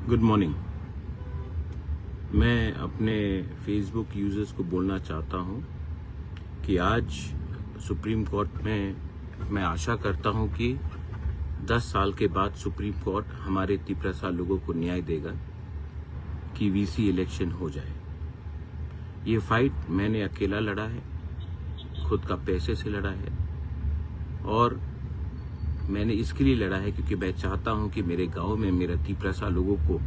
Good morning. मैं अपने Facebook users को बोलना चाहता हूं कि आज सुप्रीम कोर्ट में मैं आशा करता हूं कि 10 साल के बाद सुप्रीम कोर्ट हमारे तिपरासा लोगों को न्याय देगा कि वीसी इलेक्शन हो जाए। ये फाइट मैंने अकेला लड़ा है, खुद का पैसे से लड़ा है और मैंने इसके लिए लड़ा है क्योंकि मैं चाहता हूं कि मेरे गांव में मेरे तिपरासा लोगों को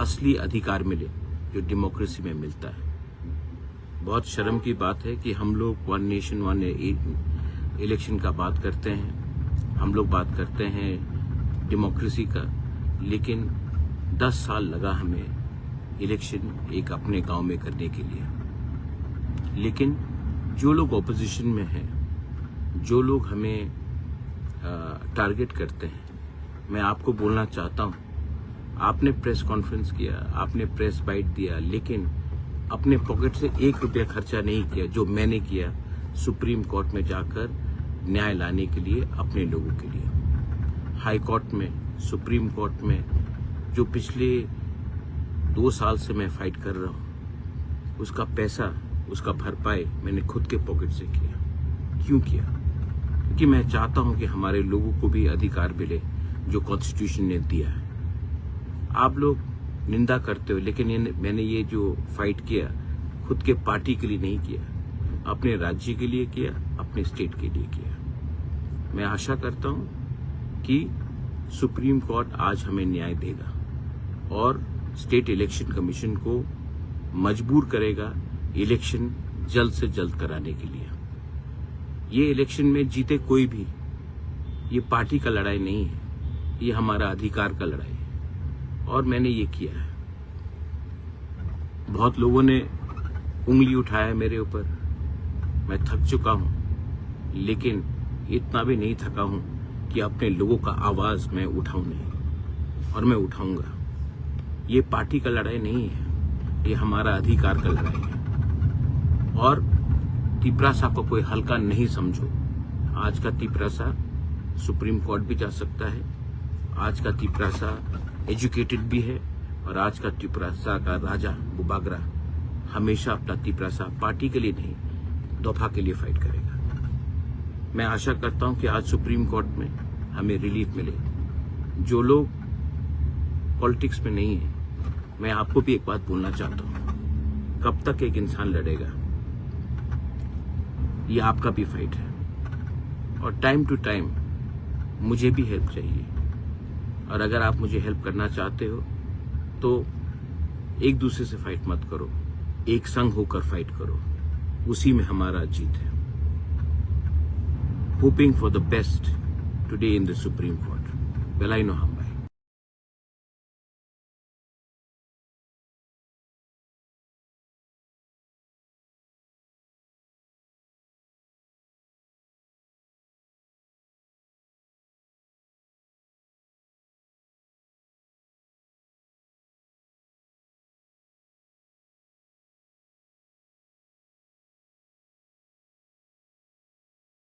असली अधिकार मिले जो डेमोक्रेसी में मिलता है। बहुत शर्म की बात है कि हम लोग वन नेशन वन इलेक्शन का बात करते हैं, हम लोग बात करते हैं डेमोक्रेसी का, लेकिन 10 साल लगा हमें इलेक्शन एक अपने गांव में करने के लिए। लेकिन जो लोग ऑपोजिशन में हैं, जो लोग हमें टारगेट करते हैं, मैं आपको बोलना चाहता हूं, आपने प्रेस कॉन्फ्रेंस किया, आपने प्रेस बाइट दिया, लेकिन अपने पॉकेट से 1 रुपया खर्चा नहीं किया जो मैंने किया सुप्रीम कोर्ट में जाकर न्याय लाने के लिए अपने लोगों के लिए। हाई कोर्ट में, सुप्रीम कोर्ट में जो पिछले 2 साल से मैं फाइट कर रहा हूं, उसका पैसा, उसका भरपाई मैंने खुद के पॉकेट से किया। क्यों किया? क्योंकि मैं चाहता हूं कि हमारे लोगों को भी अधिकार मिले जो कॉन्स्टिट्यूशन ने दिया है। आप लोग निंदा करते हो, लेकिन मैंने ये जो फाइट किया खुद के पार्टी के लिए नहीं किया, अपने राज्य के लिए किया, अपने स्टेट के लिए किया। मैं आशा करता हूं कि सुप्रीम कोर्ट आज हमें न्याय देगा और स्टेट इलेक्शन कमीशन को मजबूर करेगा इलेक्शन जल्द से जल्द कराने के लिए। ये इलेक्शन में जीते कोई भी, ये पार्टी का लड़ाई नहीं है, ये हमारा अधिकार का लड़ाई है और मैंने ये किया है। बहुत लोगों ने उंगली उठाया मेरे ऊपर, मैं थक चुका हूं, लेकिन इतना भी नहीं थका हूं कि अपने लोगों का आवाज मैं उठाऊं नहीं, और मैं उठाऊंगा। ये पार्टी का लड़ाई नहीं है, ये हमारा अधिकार का लड़ाई है। और तिपरासा को कोई हल्का नहीं समझो। आज का तिपरासा सुप्रीम कोर्ट भी जा सकता है, आज का तिपरासा एजुकेटेड भी है और आज का तिपरासा का राजा बुबागरा हमेशा अपना तिपरासा पार्टी के लिए नहीं, दफा के लिए फाइट करेगा। मैं आशा करता हूं कि आज सुप्रीम कोर्ट में हमें रिलीफ मिले। जो लोग पॉलिटिक्स में नहीं है, मैं आपको भी एक बात बोलना चाहता हूं, कब तक एक इंसान लड़ेगा? ये आपका भी फाइट है और टाइम टू टाइम मुझे भी हेल्प चाहिए। और अगर आप मुझे हेल्प करना चाहते हो तो एक दूसरे से फाइट मत करो, एक संग होकर फाइट करो, उसी में हमारा जीत है। Hoping for the best today in the supreme court. Well I know how